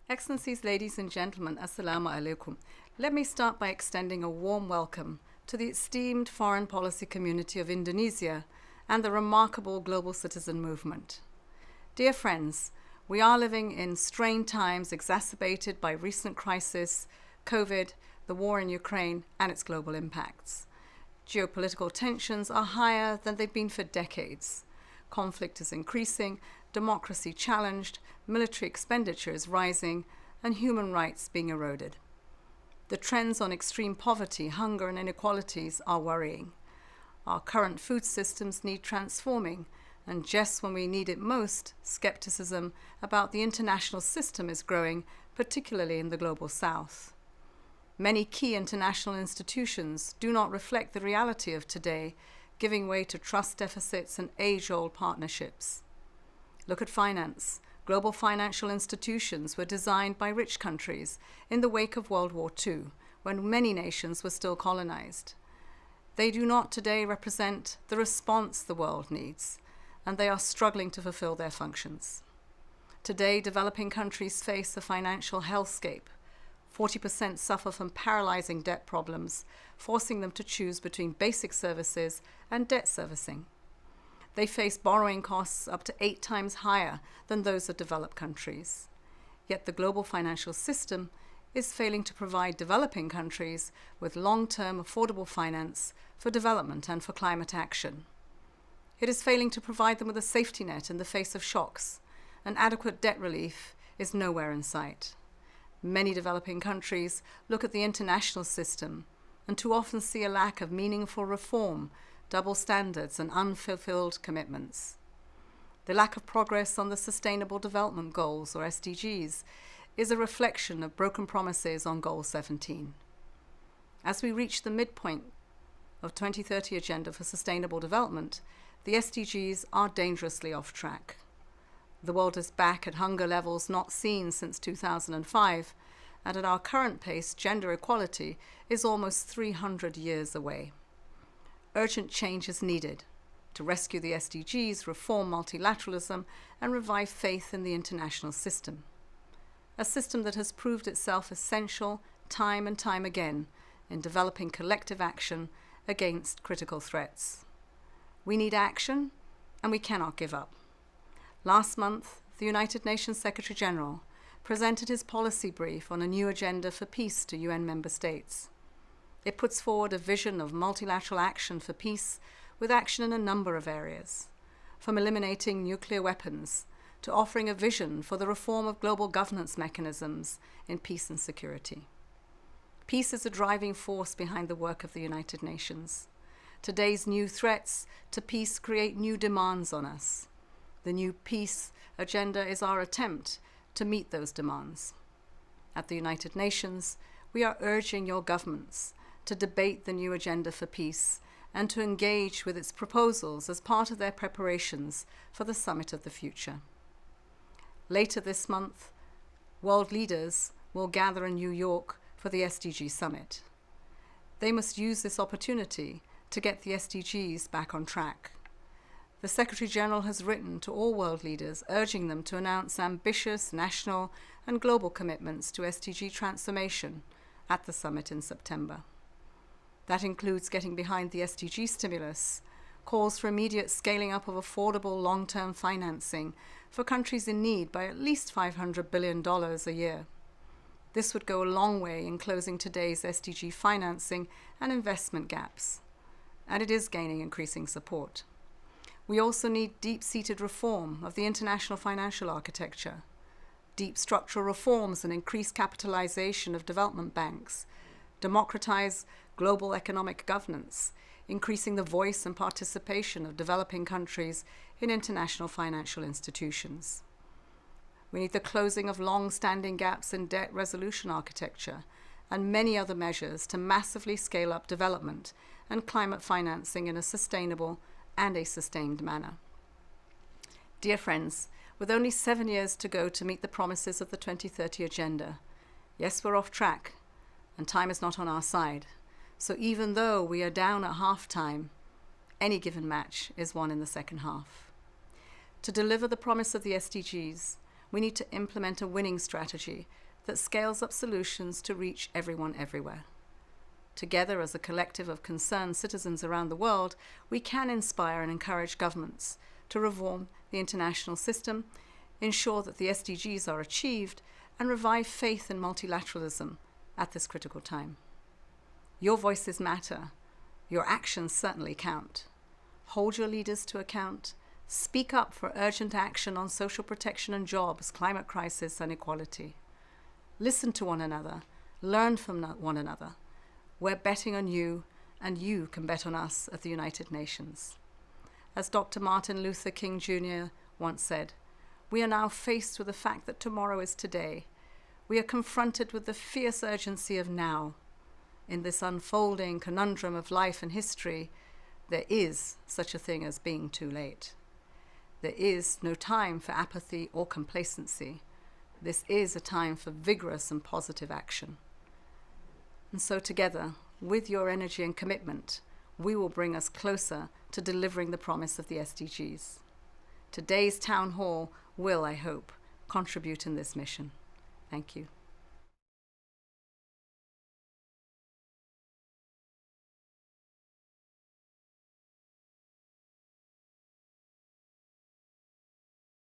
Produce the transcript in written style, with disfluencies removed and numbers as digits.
Excellencies, ladies and gentlemen, Assalamu alaikum. Let me start by extending a warm welcome to the esteemed foreign policy community of Indonesia and the remarkable global citizen movement. Dear friends, we are living in strained times exacerbated by recent crisis, COVID, the war in Ukraine, and its global impacts. Geopolitical tensions are higher than they've been for decades. Conflict is increasing, democracy challenged, military expenditure is rising, and human rights being eroded. The trends on extreme poverty, hunger, and inequalities are worrying. Our current food systems need transforming, and just when we need it most, skepticism about the international system is growing, particularly in the global south. Many key international institutions do not reflect the reality of today, giving way to trust deficits and age-old partnerships. Look at finance. Global financial institutions were designed by rich countries in the wake of World War II, when many nations were still colonized. They do not today represent the response the world needs, and they are struggling to fulfill their functions. Today, developing countries face a financial hellscape. 40% suffer from paralyzing debt problems, forcing them to choose between basic services and debt servicing. They face borrowing costs up to 8 times higher than those of developed countries. Yet the global financial system is failing to provide developing countries with long-term affordable finance for development and for climate action. It is failing to provide them with a safety net in the face of shocks, and adequate debt relief is nowhere in sight. Many developing countries look at the international system and too often see a lack of meaningful reform, double standards, and unfulfilled commitments. The lack of progress on the Sustainable Development Goals, or SDGs, is a reflection of broken promises on Goal 17. As we reach the midpoint of 2030 Agenda for Sustainable Development, the SDGs are dangerously off track. The world is back at hunger levels not seen since 2005, and at our current pace, gender equality is almost 300 years away. Urgent change is needed to rescue the SDGs, reform multilateralism, and revive faith in the international system. A system that has proved itself essential time and time again in developing collective action against critical threats. We need action, and we cannot give up. Last month, the United Nations Secretary-General presented his policy brief on a new agenda for peace to UN member states. It puts forward a vision of multilateral action for peace with action in a number of areas, from eliminating nuclear weapons to offering a vision for the reform of global governance mechanisms in peace and security. Peace is a driving force behind the work of the United Nations. Today's new threats to peace create new demands on us. The new peace agenda is our attempt to meet those demands. At the United Nations, we are urging your governments to debate the new agenda for peace and to engage with its proposals as part of their preparations for the Summit of the Future. Later this month, world leaders will gather in New York for the SDG Summit. They must use this opportunity to get the SDGs back on track. The Secretary-General has written to all world leaders, urging them to announce ambitious national and global commitments to SDG transformation at the summit in September. That includes getting behind the SDG stimulus, calls for immediate scaling up of affordable long-term financing for countries in need by at least $500 billion a year. This would go a long way in closing today's SDG financing and investment gaps, and it is gaining increasing support. We also need deep-seated reform of the international financial architecture, deep structural reforms and increased capitalization of development banks, democratize global economic governance, increasing the voice and participation of developing countries in international financial institutions. We need the closing of long-standing gaps in debt resolution architecture and many other measures to massively scale up development and climate financing in a sustainable and a sustained manner. Dear friends, with only 7 years to go to meet the promises of the 2030 Agenda, yes, we're off track, and time is not on our side. So even though we are down at half-time, any given match is won in the second half. To deliver the promise of the SDGs, we need to implement a winning strategy that scales up solutions to reach everyone everywhere. Together, as a collective of concerned citizens around the world, we can inspire and encourage governments to reform the international system, ensure that the SDGs are achieved, and revive faith in multilateralism at this critical time. Your voices matter. Your actions certainly count. Hold your leaders to account. Speak up for urgent action on social protection and jobs, climate crisis, and equality. Listen to one another. Learn from one another. We're betting on you, and you can bet on us at the United Nations. As Dr. Martin Luther King Jr. once said, we are now faced with the fact that tomorrow is today. We are confronted with the fierce urgency of now. In this unfolding conundrum of life and history, there is such a thing as being too late. There is no time for apathy or complacency. This is a time for vigorous and positive action. And so together, with your energy and commitment, we will bring us closer to delivering the promise of the SDGs. Today's town hall will, I hope, contribute in this mission. Thank you.